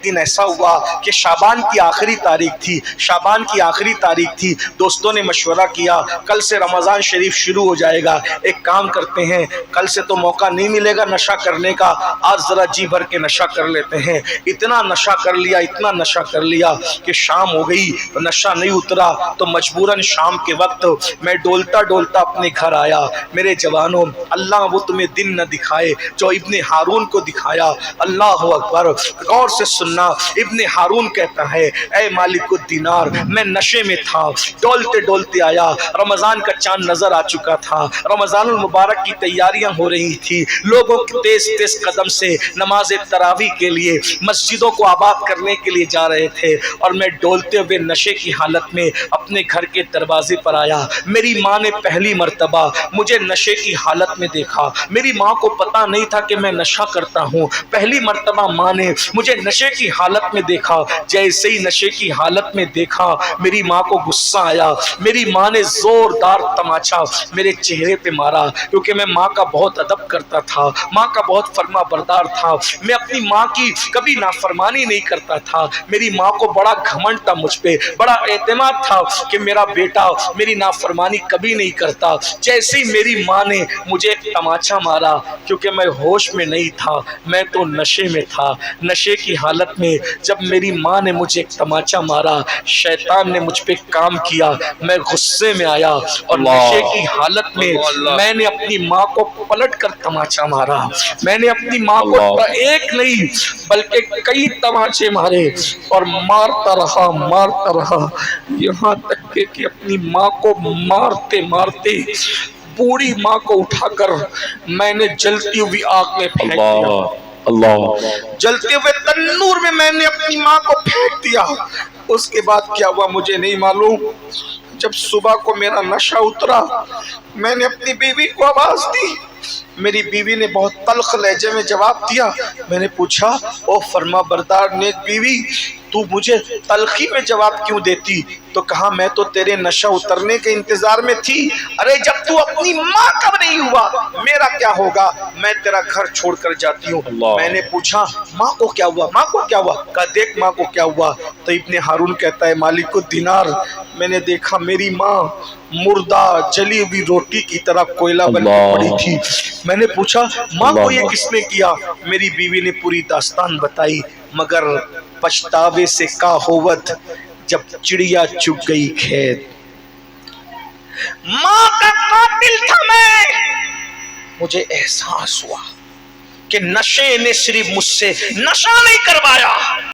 दिन ऐसा हुआ कि शाबान की आखिरी तारीख थी। दोस्तों ने मशवरा किया कल से रमज़ान शरीफ शुरू हो जाएगा, एक काम करते हैं, कल से तो मौका नहीं मिलेगा नशा करने का, आज जरा जी भर के नशा कर लेते हैं। इतना नशा कर लिया कि शाम हो गई, नशा नहीं उतरा तो मजबूरन शाम के वक्त मैं डोलता डोलता अपने घर आया। मेरे जवानों, अल्लाह वो तुम्हें दिन न दिखाए जो इब्ने हारून को दिखाया। अल्लाह अकबर, गौर से सुनना। इब्ने हारून कहता है, ऐ मालिकुद दीनार, मैं नशे में था, डोलते डोलते आया, रमजान का चांद नजर आ चुका था, रमजानुल मुबारक की तैयारियां हो रही थी, लोगों के तेज तेज कदम से नमाज तरावी के लिए मस्जिदों को आबाद करने के लिए जा रहे थे, और मैं डोलते हुए नशे की हालत में अपने घर के दरवाजे पर आया। मेरी माँ ने पहली मर्तबा मुझे नशे की हालत में देखा। मेरी माँ को पता नहीं था कि मैं नशा करता हूँ। पहली मर्तबा माँ ने मुझे नशे की हालत में देखा। जैसे ही नशे की हालत में देखा, मेरी माँ को गुस्सा आया। मेरी माँ ने जोरदार तमाचा मेरे चेहरे पे मारा, क्योंकि मैं माँ का बहुत अदब करता था, माँ का बहुत फर्मा बरदार था। मैं अपनी माँ की कभी नाफरमानी नहीं करता था। मेरी माँ को बड़ा घमंड था मुझ पे, बड़ा एतमाद था कि मेरा बेटा मेरी नाफरमानी कभी नहीं करता। जैसे ही मेरी माँ ने मुझे एक तमाचा मारा, क्योंकि मैं होश में नहीं था, मैं तो नशे में था। नशे की हालत में जब मेरी माँ ने मुझे एक तमाचा मारा, शैतान ने मुझ पे काम किया। मैं गुस्से में आया और नशे की हालत में मैंने अपनी माँ को पलट कर तमाचा मारा। मैंने अपनी माँ को एक नहीं बल्कि कई तमाचे मारे, और मारता रहा यहाँ तक कि अपनी माँ को मारते मारते बूढ़ी माँ को उठाकर मैंने जलती हुई आग में फेंक दिया। जलते हुए तन्नूर में मैंने अपनी माँ को फेंक दिया। उसके बाद क्या हुआ मुझे नहीं मालूम। जब सुबह को मेरा नशा उतरा, मैंने अपनी बीवी को आवाज दी। मेरी बीवी ने बहुत तल्ख लहजे में जवाब दिया। मैंने पूछा, ओ फरमा बरदार नेक बीवी, तू मुझे तल्खी में जवाब क्यों देती? तो कहा, मैं तो तेरे नशा उतरने के इंतजार में थी। अरे जब तू अपनी माँ का नहीं हुआ, मेरा क्या होगा? मैं तेरा घर छोड़कर जाती हूँ। मैंने पूछा, माँ को क्या हुआ? कहा, देख माँ को क्या हुआ। तो इब्ने हारून कहता है, मालिकुद दीनार, मैंने देखा मेरी माँ मुर्दा जली हुई रोटी की तरह कोयला बन के पड़ी थी। मैंने पूछा, माँ को ये किसने किया? मेरी बीवी ने पूरी दास्तान बताई। मगर पछतावे से का होवत जब चिड़िया चुग गई खेत। माँ का कातिल था मैं। मुझे एहसास हुआ कि नशे ने सिर्फ मुझसे नशा नहीं करवाया,